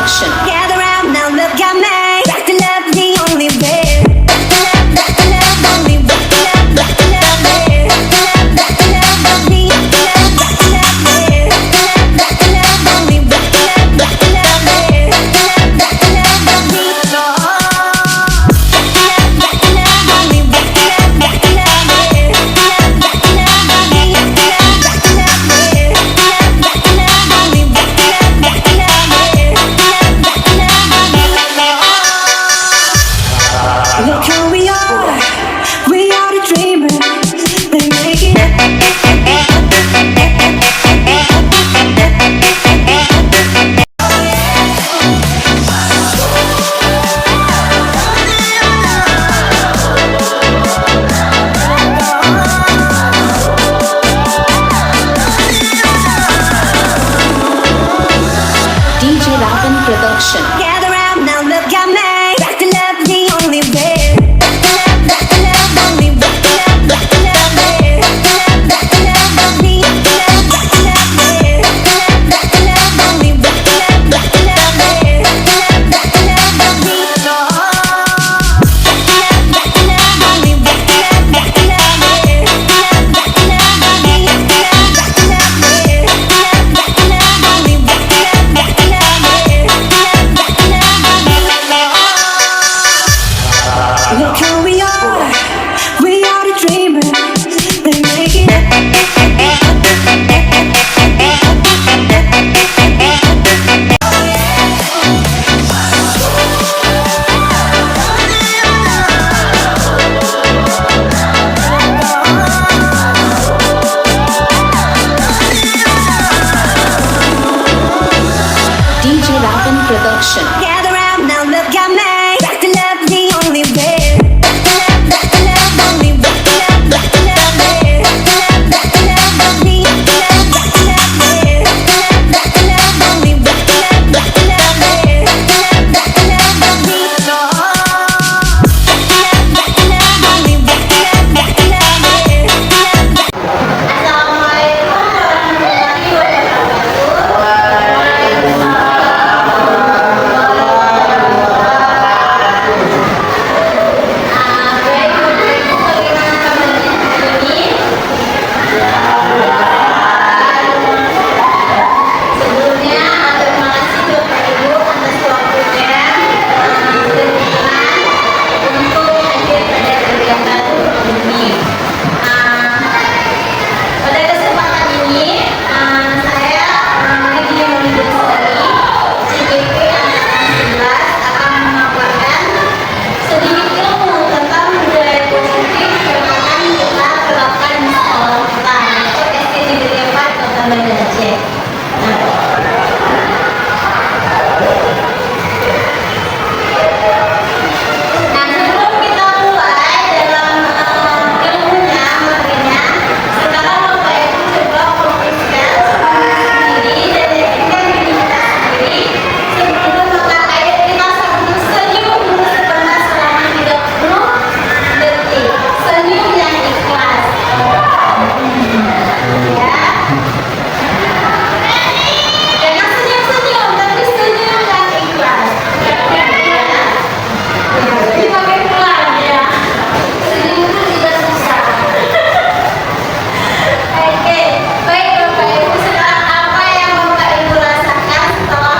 Production. Gather round now, look at me. Back to love, the only way. Back to love, back to love, only back to love, back to love, way. Back to love, back to love, the back to love, way. Back to love, only back to love, back to love, way. Back to love, back to love, back to love, only back to love, back to love, way. Back to love, the back to love, back to love, way. Back to love, only back to love, back to love, way. Look who we are the dreamers, they make it. DJ Ravan Production. Gather round now, look at me. Back to love, the only way. Back to love, back to love, only back to love, back to love, way. Back to love, back to love, back to love, way. Back to love, only back to love, back to love, way. Back to love, back to love, back to love, only back to love, back to love, way. Back to love, back to love, back to love, way. Back to love, only back to love, back to love, way. Look who we are the dreamers, they make it. DJ Ravan Production. Gather round now, look at me. Back to love, the only way. Back to love, back to love, only back to love, back to love, way. Back to love, back to love, back to love, way. Back to love, only back to love, back to love, way. Back to love, back to love, back to love, only back to love, back to love, way. Sebelumnya, terima kasih Bapak Ibu atas waktunya untuk hadir pada kegiatan ini. Pada kesempatan ini, saya Lady Maulidassari, CGP Angkatan 11 akan memaparkan sedikit ilmu tentang budaya positif yang akan kita terapkan di sekolah kita, yaitu SD Negeri 4 Kota Banda Aceh. Nah, sebelum kita mulai dalam ilmunya, materinya, sekarang Bapak Ibu coba fokuskan diri dan yakinkan diri kita sendiri. Sebelum makan air, kita senyum dulu sebentar selama 30 detik. Senyum yang ikhlas. Ya. Jangan senyum-senyum, tapi senyum yang ikhlas. Jadi pakai pelan ya. Senyum itu tidak susah. Oke, baik Bapak Ibu, sekarang apa yang Bapak Ibu rasakan setelah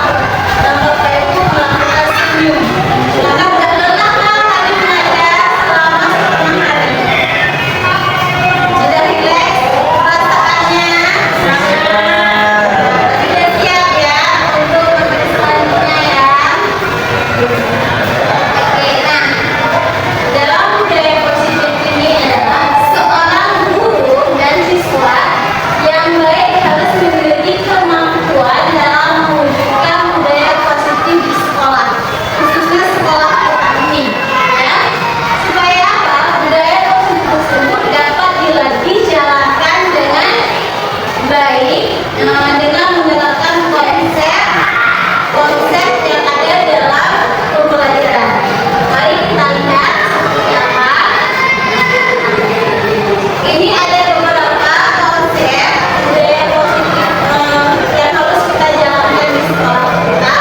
Bapak Ibu melakukan senyum? Maka udah lelahkah tadi belajar selama setengah hari? Sudah rileks perasaannya? Sudah siap ya untuk materi selanjutnya ya? Oke, nah, dalam budaya positif ini adalah seorang guru dan siswa yang baik harus memiliki kemampuan dalam mewujudkan budaya positif di sekolah, khususnya sekolah kita ini, ya. Supaya apa? Budaya positif tersebut dapat dijalankan dengan baik dengan menerapkan konsep yang ada dalam pembelajaran. Mari kita lihat seperti apa. Ini ada beberapa konsep budaya positif yang harus kita jalankan di sekolah kita.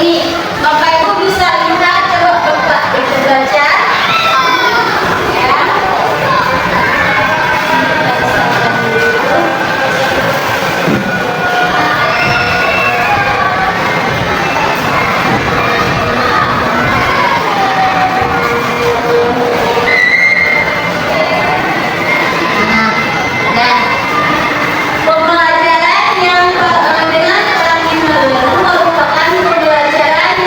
ini Bapak Ibu bisa lihat, coba Bapak Ibu baca ya. Nah, pembelajaran yang dengan orang Hindu merupakan pembelajaran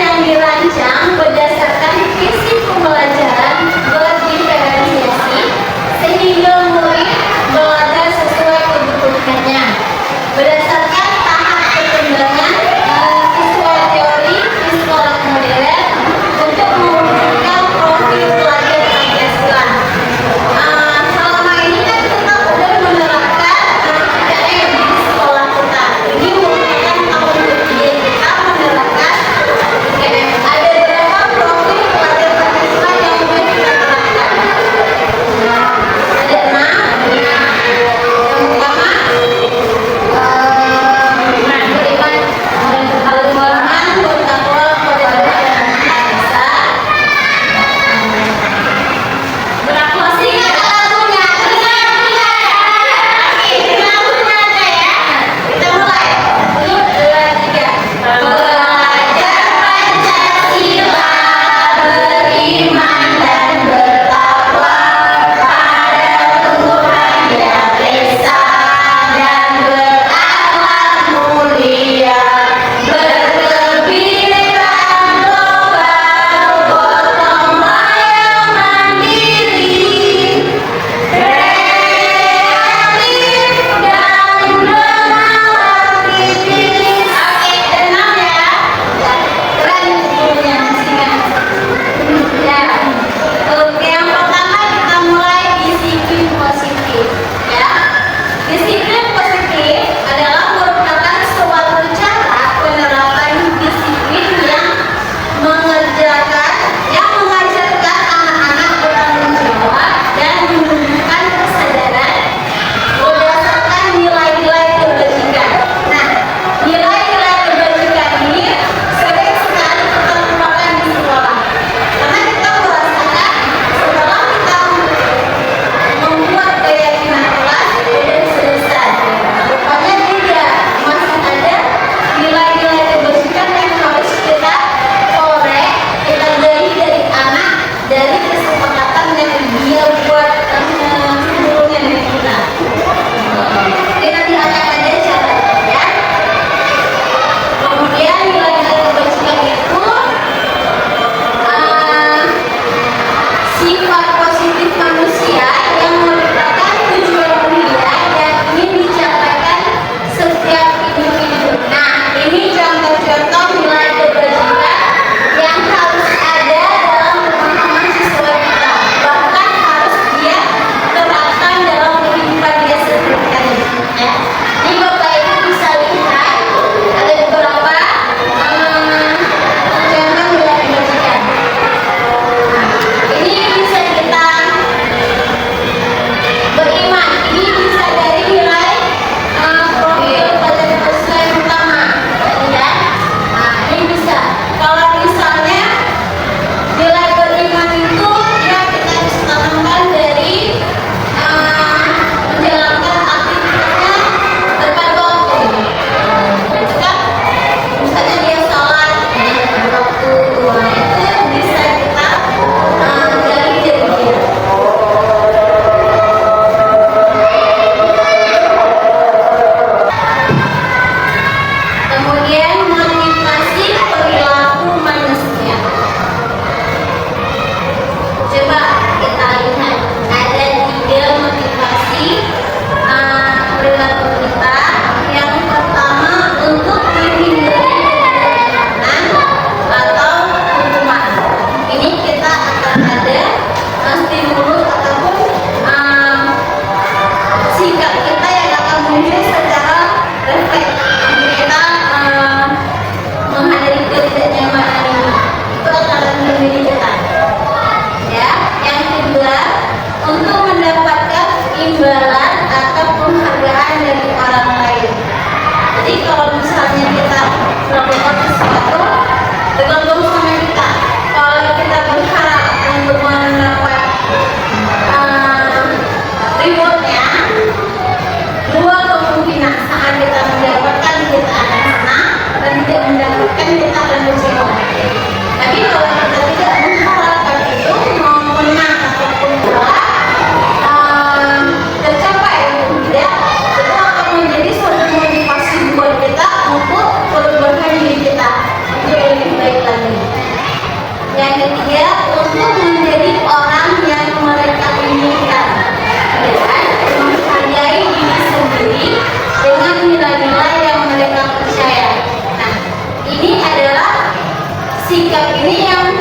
sikap ini yang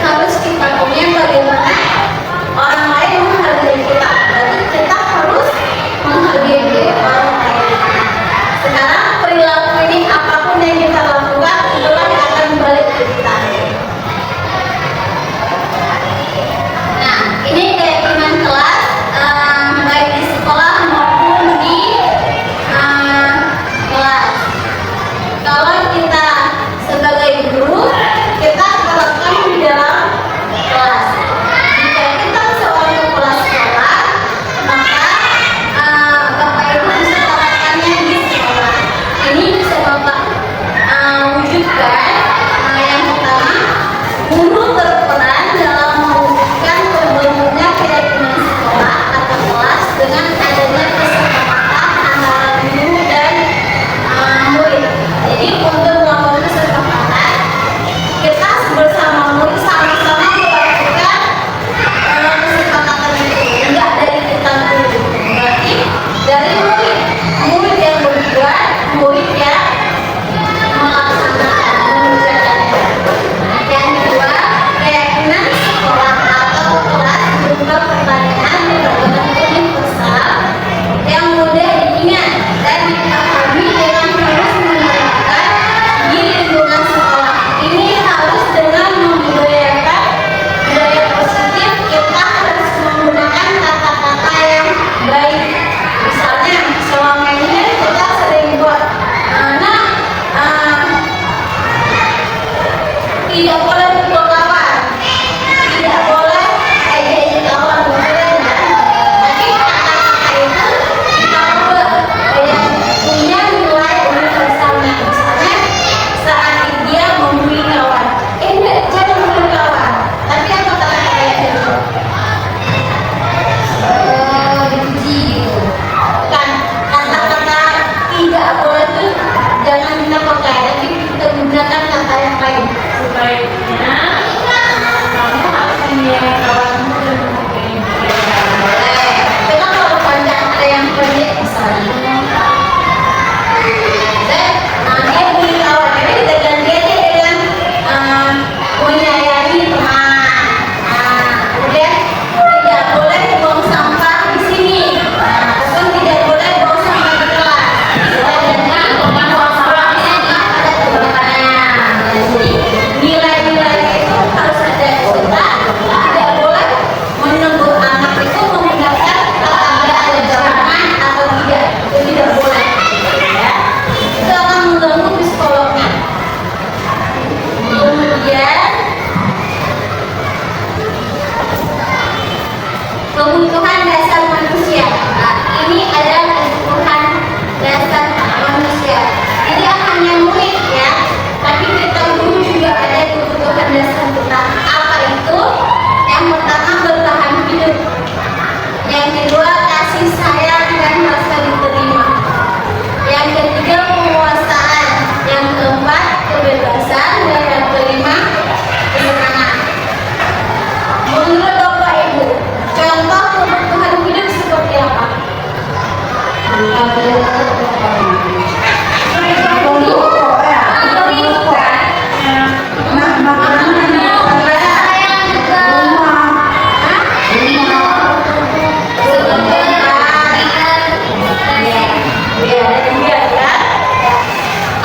harus kita punya, bagaimana orang lain menghargai kita. Berarti kita harus menghargai orang lain. Sekarang perilaku ini apapun yang kita lakukan itulah yang akan balik ke kita. Nah, ini keyakinan kelas, baik di sekolah maupun di kelas. Kalau kita sebagai guru, kita terapkan di dalam kelas. Jika kita seorang kepala sekolah, maka Bapak Ibu bisa terapkannya di sekolah. Ini bisa Bapak wujudkan. Yang pertama, guru berperan dalam mewujudkan terbentuknya keyakinan sekolah atau kelas dengan adanya kesepakatan antara guru dan murid. Jadi untuk melakukan kesepakatan, kita bersama murid sama-sama melakukan kesepakatan itu, enggak dari kita dulu. Berarti dari murid yang berbuat, murid yang melaksanakan, mengerjakannya. Yang kedua, keyakinan sekolah atau kelas berupa pertanyaan beragam universal yang mudah diingat dan dipahami dengan harus menerapkan di lingkungan sekolah. Ini harus dengan membudayakan budaya positif. Kita harus menggunakan kata-kata yang baik. Misalnya selama ini kita sering buat tidak boleh pukul kawan, tidak boleh ejek kawan, boleh nggak? Tapi kata-kata itu kita ubah yang punya nilai universalnya. Misalnya saat dia membuli kawan, enggak, jangan membuli kawan. Tapi apa kata-kata yang itu? Dipuji gitu. Kan kata-kata tidak boleh itu jangan kita pakai, tapi kita gunakan kata yang lain. Sebaiknya kamu harus menilai kawanmu dan menghargai dia. Boleh. Kita kalau panjang ada yang pendek misalnya. Dan dia bully kawan, jadi dengan dia dengan menyayangi teman. Kemudian tidak boleh buang sampah di sini. Ataupun tidak boleh buang sampah di kelas. Dengan buang sampahnya ada turutannya. Jadi nilai-nilai itu harus ada. Kita tidak boleh menegur anak itu menggunakan kata-kata ancaman atau tidak. Itu tidak boleh. Ya. Itu akan mengganggu psikolognya. Kemudian kebutuhan dasar manusia. Nah, ini adalah kebutuhan dasar manusia. Tidak hanya murid ya, tapi kita guru juga ada kebutuhan dasar kita. Apa itu? Yang pertama bertahan hidup. Yang kedua kasih sayang dan rasa diterima. Yang ketiga penguasaan. Yang keempat kebebasan dan yang kelima kesenangan. Menurut Bapak Ibu, contoh kebutuhan hidup seperti apa?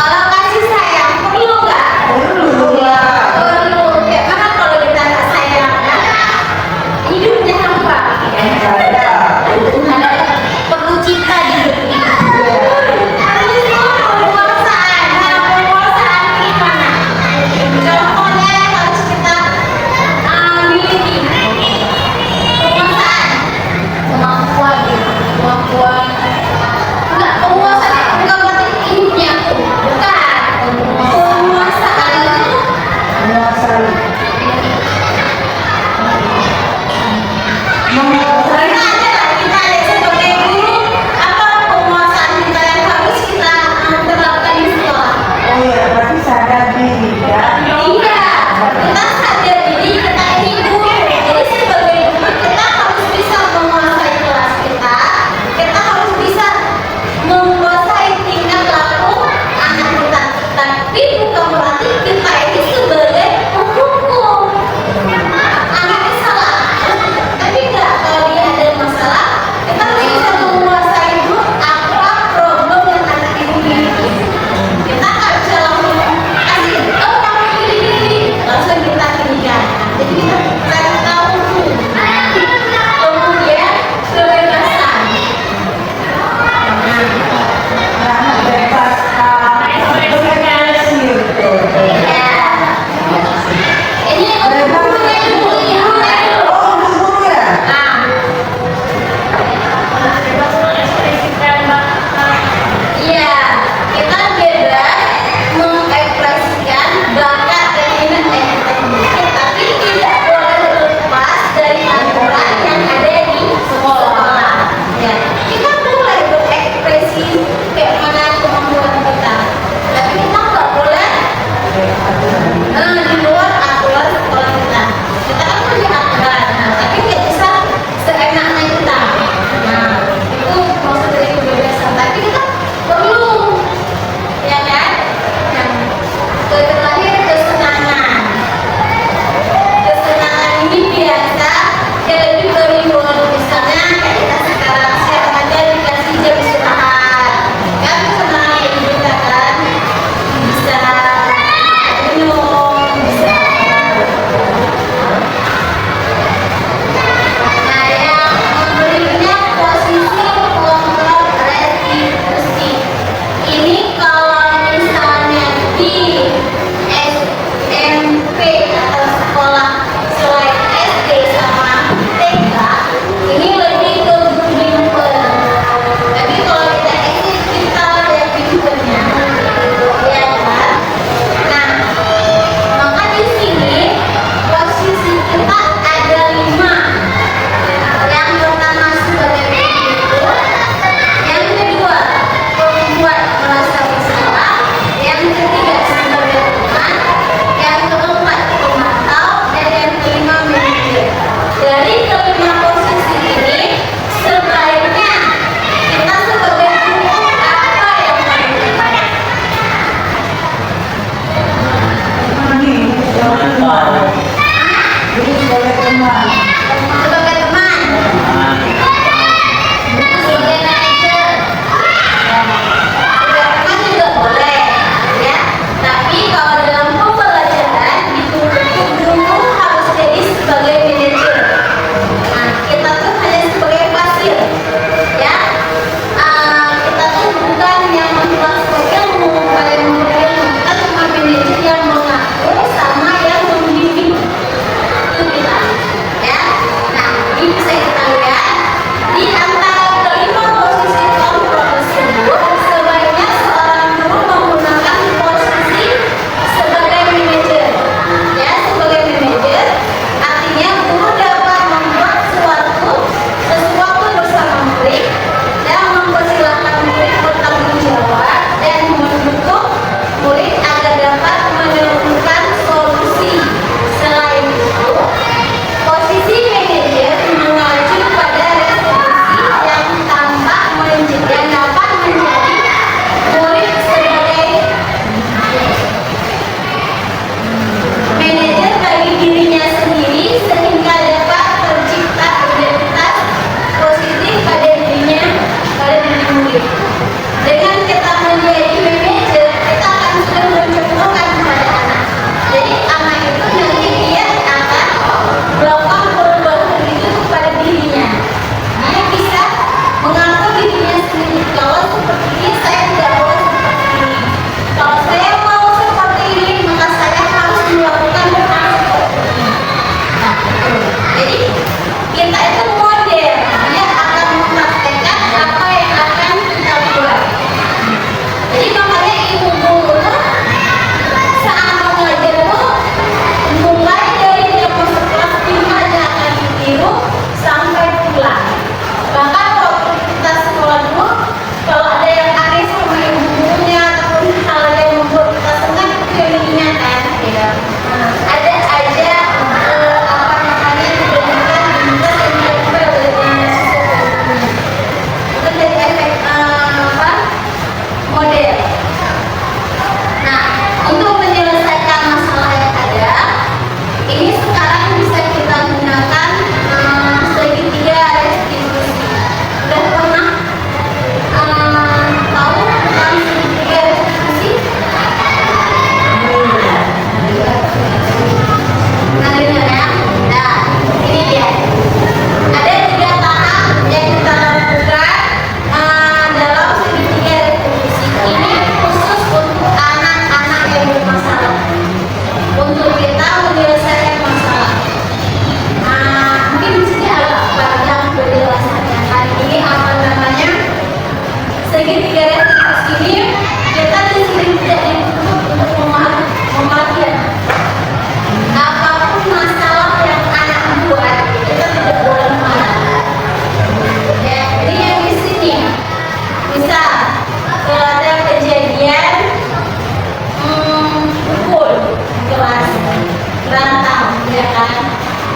Kalau kasih sayang perlu nggak? Perlu. Kayak mana kalau kita nggak sayang? Hidupnya hampa. Perlu cinta di hidup ini. Penguasaan. Nah, penguasaan gimana? Contohnya yang harus kita miliki. Penguasaan. Kemampuan. Enggak, penguasaan bukan berarti ini aku. Bukan. Penguasaan itu kita ada sebagai guru, apa penguasaan kita yang harus kita terapkan di sekolah? Iya, kita sadar diri, kita ini guru. Jadi sebagai guru kita harus bisa menguasai kelas kita. Kita harus bisa menguasai tingkah laku anak kita. Tapi bukan berarti kita ini sebagai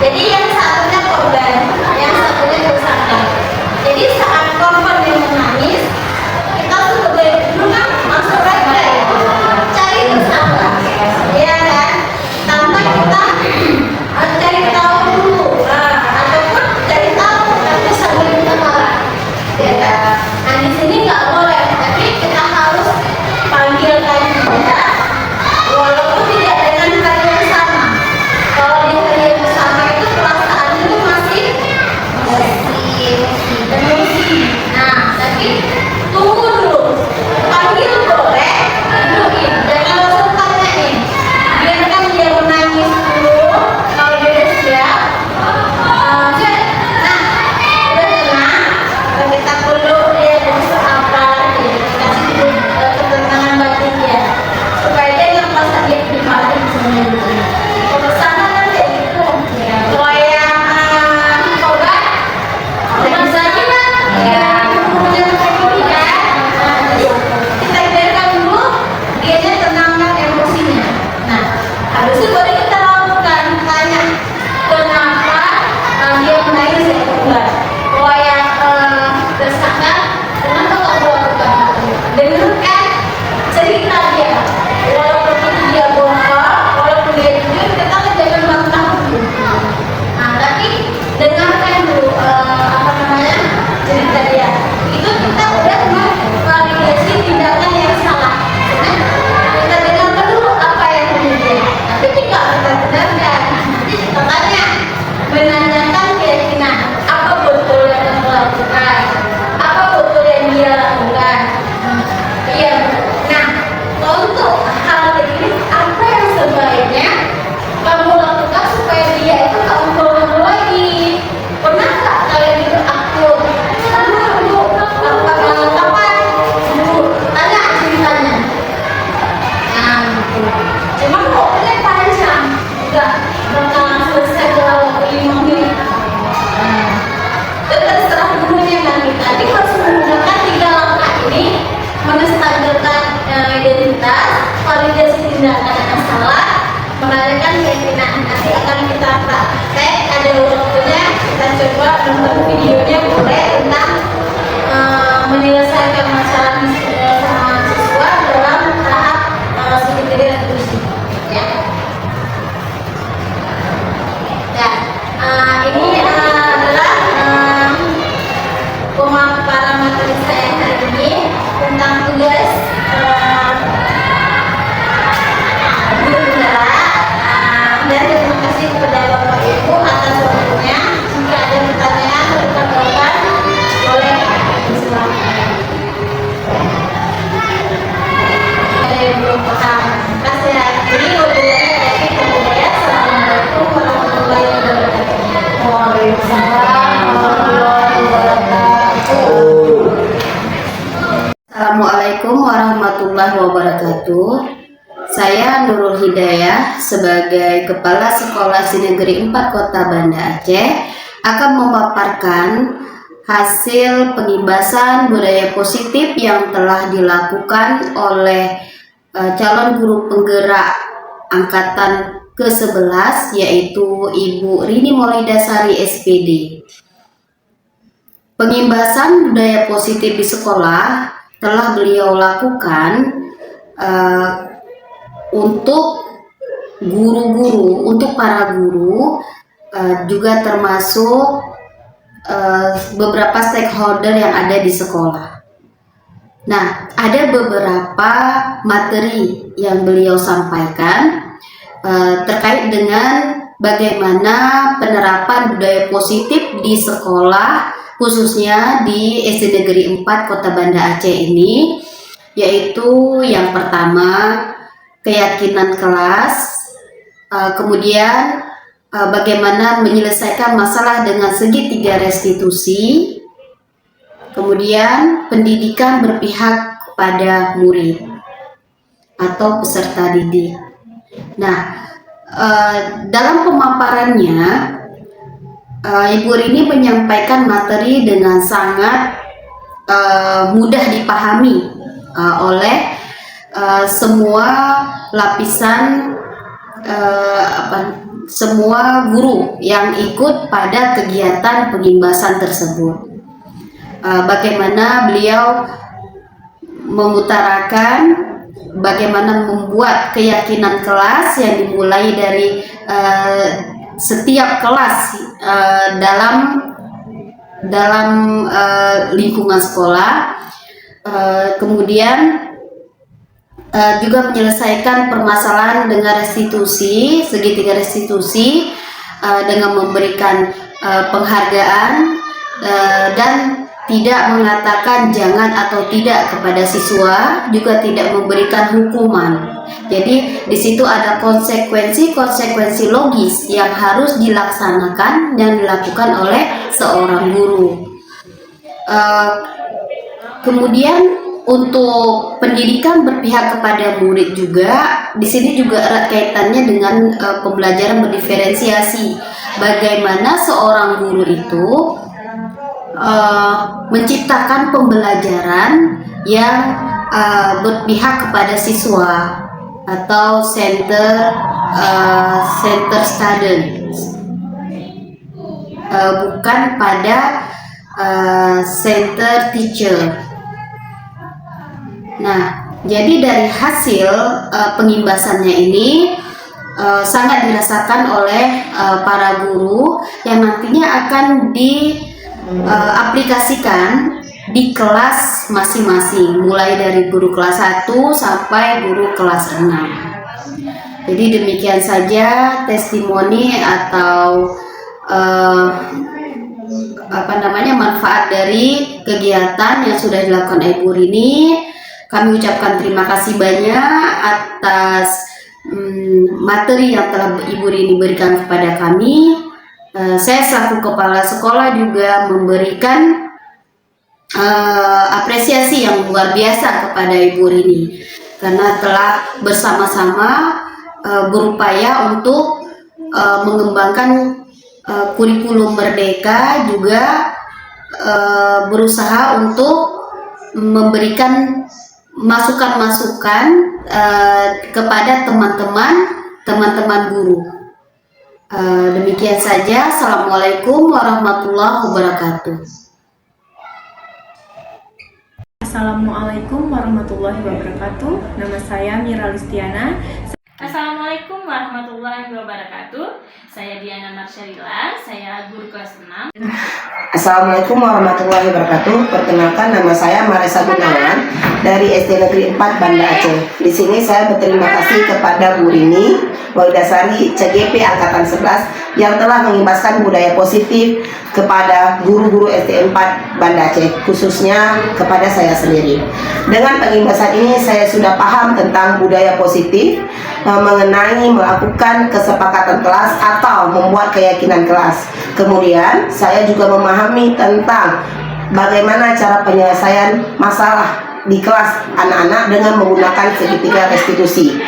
Jadi yang satunya korban, yang satunya tersangka. Jadi saat korban yang menangis, kita sebagai guru kan langsung aja ya, cari tersangka, ya kan? Tanpa kita cari tahu dulu, ataupun cari tahu tapi sambil kita marah, ya kan? Nah di sini nggak boleh, tapi kita harus panggilkan dia, walaupun tidak dengan hari yang sama. Kalau di hari yang sama itu perasaan itu masih emosi. Nah, tapi tunggu dulu. Panggil boleh, dudukin. Jangan langsung tanyain. Biarkan dia menangis dulu. Kalau dia udah siap, cek. Nah, udah tenang. Kita perlu dia bisa apa? Kasih dulu ketenangan batin dia, supaya dia nggak merasa dia dimarahin sebenarnya. Pemesanan kan kayak gitu. Kalau yang korban, bisa kita kita biarkan dulu dia tenangkan emosinya. Nah, habis itu baru kita lakukan tanya kenapa dia menangis ya korban. Kalau yang tersangka, kenapa kamu lakukan? Dengarkan cerita dia. Walaupun itu dia bongkar, walaupun dia jujur, kita kan jangan bantah dulu. Nah, tapi dengarkan dulu cerita dia. Itu kita udah memvalidasi tindakan yang salah. Nah, kita dengarkan dulu apa yang terjadi. Tapi jika kita dengarkan, nanti kita tanya, menanyakan keyakinan apa betul yang kamu lakukan, apa betul yang dia lakukan. Iya. Nah, untuk hal ini apa yang sebaiknya kamu lakukan supaya dia itu kamu tolong lagi? Pernah nggak kalian itu akun? Pernah bu? Kapan? Bu, tanya ceritanya. Nah, gitu. Cuma kok ini panjang, nggak bakalan selesai dalam waktu 5 menit. Nah, itu terserah gurunya nanti. Tadi harus menggunakan 3 langkah ini, menstabilkan identitas, validasi tindakan yang salah, menanyakan keyakinan. Nanti akan kita praktek, ada waktunya kita coba nonton videonya boleh tentang menyelesaikan masalah sama siswa dalam tahap studi restitusi. Ya. Ya, ini adalah pemaparan materi saya hari ini tentang tugas guru negara. Dan terima kasih kepada Bapak Ibu atas waktunya. Jika ada pertanyaan atau tanggapan, boleh silakan. Ada yang belum paham, kasih ini wabillahi. Assalamualaikum warahmatullahi wabarakatuh. Waalaikumsalam warahmatullahi wabarakatuh. Assalamualaikum warahmatullahi wabarakatuh. Saya Nurul Hidayah sebagai Kepala Sekolah Si Negeri 4 Kota Banda Aceh akan memaparkan hasil pengibasan budaya positif yang telah dilakukan oleh calon guru penggerak angkatan ke-11 yaitu Ibu Rini Maulidasari SPD. Pengibasan budaya positif di sekolah telah beliau lakukan untuk guru-guru, untuk para guru, juga termasuk beberapa stakeholder yang ada di sekolah. Nah, ada beberapa materi yang beliau sampaikan terkait dengan bagaimana penerapan budaya positif di sekolah, khususnya di SD Negeri 4 Kota Banda Aceh ini, yaitu yang pertama keyakinan kelas, kemudian bagaimana menyelesaikan masalah dengan segitiga restitusi, kemudian pendidikan berpihak kepada murid atau peserta didik. Nah, dalam pemaparannya Ibu Rini menyampaikan materi dengan sangat mudah dipahami oleh semua lapisan semua guru yang ikut pada kegiatan pengimbasan tersebut. Bagaimana beliau mengutarakan bagaimana membuat keyakinan kelas yang dimulai dari setiap kelas dalam lingkungan sekolah, kemudian juga menyelesaikan permasalahan dengan restitusi, segitiga restitusi, dengan memberikan penghargaan dan tidak mengatakan jangan atau tidak kepada siswa, juga tidak memberikan hukuman. Jadi di situ ada konsekuensi logis yang harus dilaksanakan dan dilakukan oleh seorang guru. Kemudian untuk pendidikan berpihak kepada murid juga, di sini juga erat kaitannya dengan pembelajaran berdiferensiasi. Bagaimana seorang guru itu menciptakan pembelajaran yang berpihak kepada siswa atau center students, bukan pada center teacher. Nah, jadi dari hasil pengimbasannya ini sangat dirasakan oleh para guru yang nantinya akan diaplikasikan di kelas masing-masing, mulai dari guru kelas 1 sampai guru kelas 6. Jadi demikian saja testimoni atau manfaat dari kegiatan yang sudah dilakukan Ibu Rini. Kami ucapkan terima kasih banyak atas materi yang telah Ibu Rini berikan kepada kami. Saya selaku kepala sekolah juga memberikan apresiasi yang luar biasa kepada Ibu Rini karena telah bersama-sama berupaya untuk mengembangkan kurikulum Merdeka, juga berusaha untuk memberikan masukan-masukan kepada teman-teman guru. Demikian saja. Assalamualaikum warahmatullahi wabarakatuh. Assalamualaikum warahmatullahi wabarakatuh. Nama saya Mira Listiana. Assalamualaikum warahmatullahi wabarakatuh. Saya Diana Marsyarila, saya guru kelas 6. Assalamualaikum warahmatullahi wabarakatuh. Perkenalkan, nama saya Marisa Gunawan dari SD Negeri 4 Banda Aceh. Di sini saya berterima kasih kepada Bu Rini Maudasari CGP Angkatan 11 yang telah mengimbaskan budaya positif kepada guru-guru SD 4 Banda Aceh, khususnya kepada saya sendiri. Dengan pengimbasan ini saya sudah paham tentang budaya positif mengenai melakukan kesepakatan kelas atau membuat keyakinan kelas. Kemudian saya juga memahami tentang bagaimana cara penyelesaian masalah di kelas anak-anak dengan menggunakan segitiga restitusi.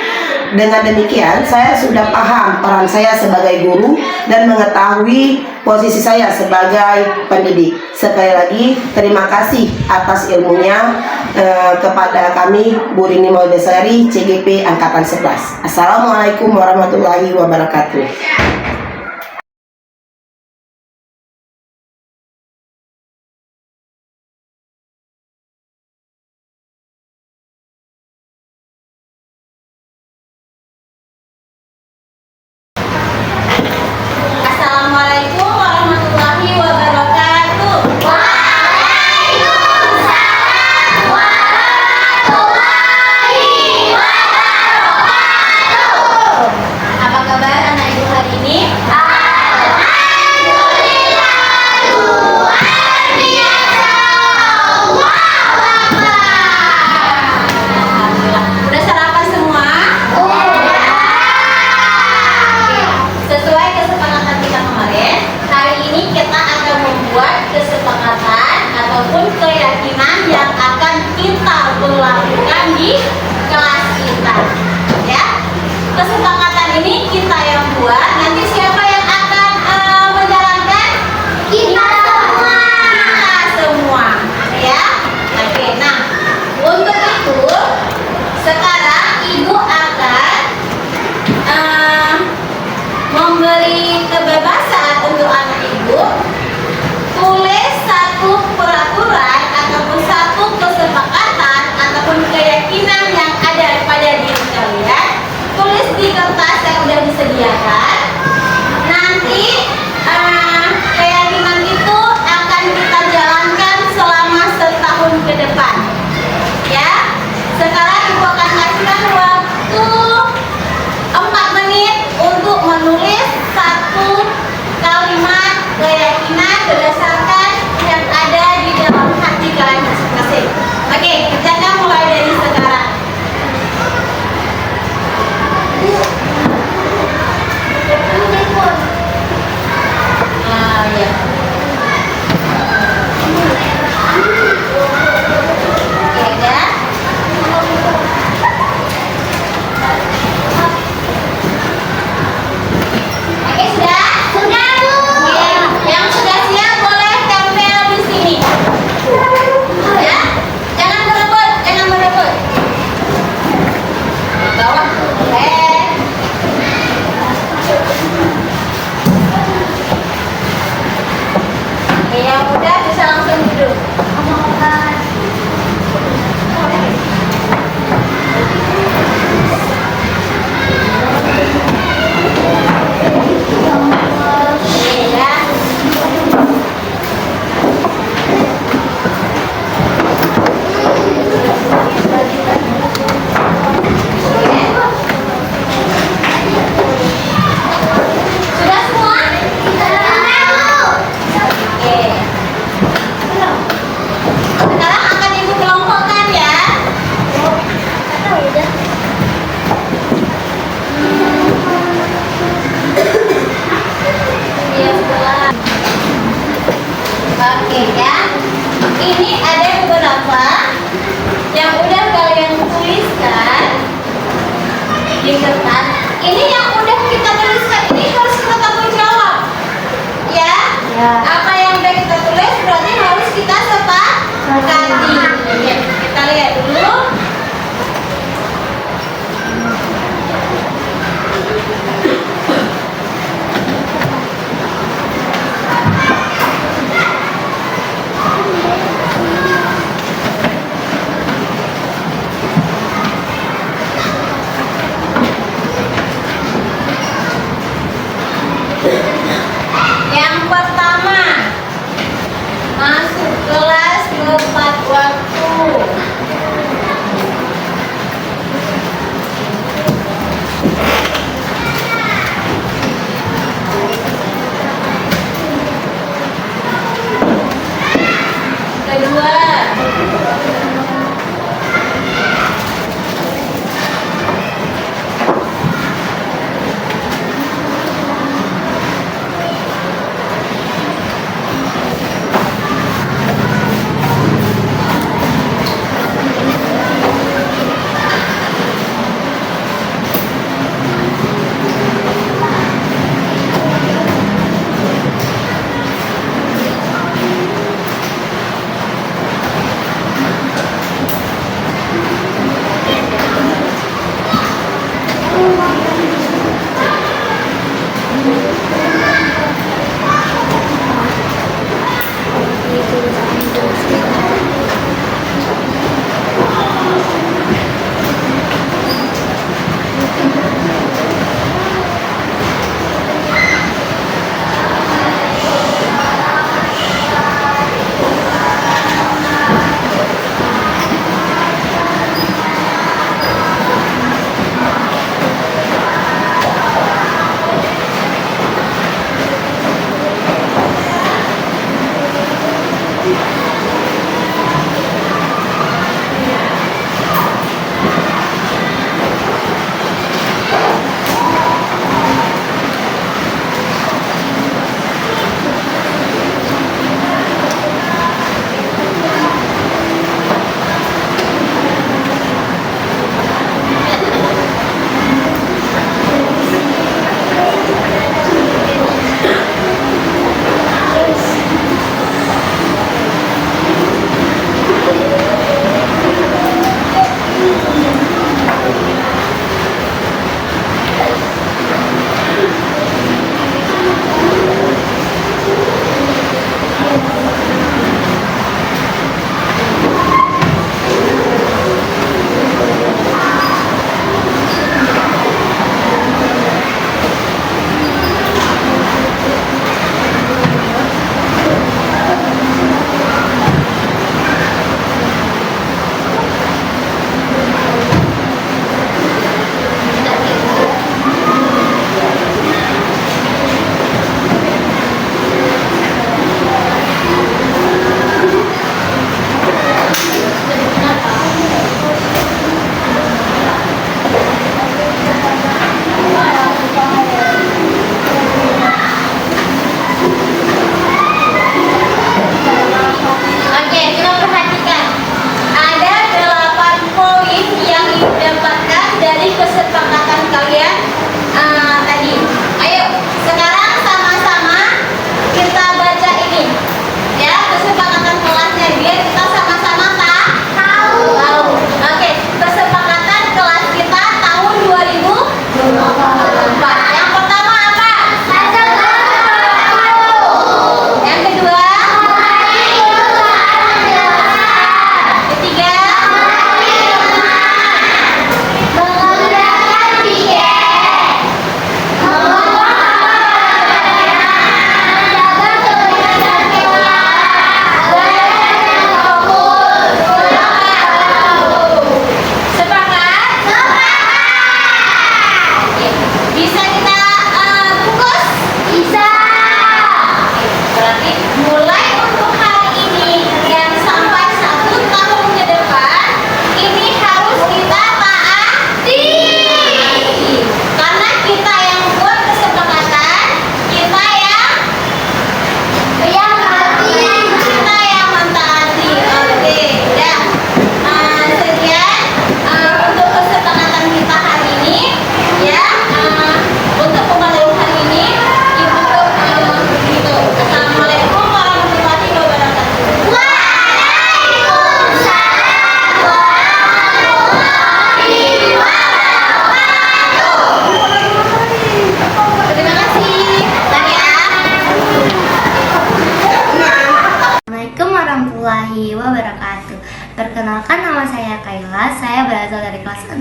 Dengan demikian saya sudah paham peran saya sebagai guru dan mengetahui posisi saya sebagai pendidik. Sekali lagi terima kasih atas ilmunya kepada kami Bu Rini Maudasari CGP Angkatan 11. Assalamualaikum warahmatullahi wabarakatuh. Assalamualaikum warahmatullahi wabarakatuh. Waalaikumsalam warahmatullahi wabarakatuh. Apa kabar anak ibu hari Perkenalkan, nama saya Kayla, saya berasal dari kelas 6.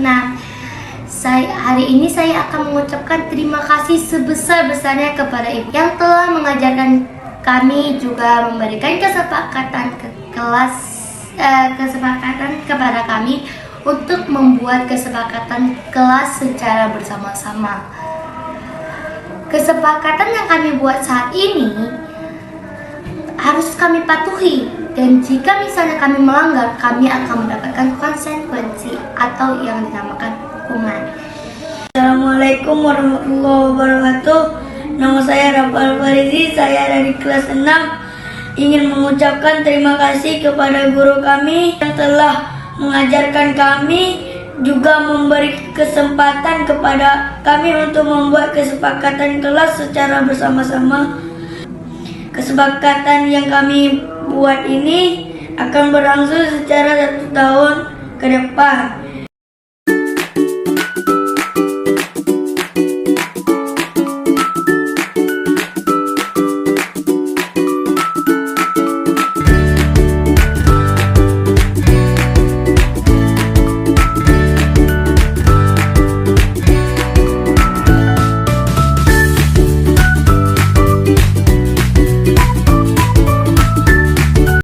Hari ini saya akan mengucapkan terima kasih sebesar-besarnya kepada ibu yang telah mengajarkan kami, juga memberikan kesepakatan kepada kami untuk membuat kesepakatan kelas secara bersama-sama. Kesepakatan yang kami buat saat ini harus kami patuhi, dan jika misalnya kami melanggar, kami akan mendapatkan konsekuensi atau yang dinamakan hukuman. Assalamualaikum warahmatullahi wabarakatuh. Nama saya Rafael Farizi, saya dari kelas 6. Ingin mengucapkan terima kasih kepada guru kami yang telah mengajarkan kami, juga memberi kesempatan kepada kami untuk membuat kesepakatan kelas secara bersama-sama. Kesepakatan yang kami buat ini akan berlangsung secara 1 tahun ke depan.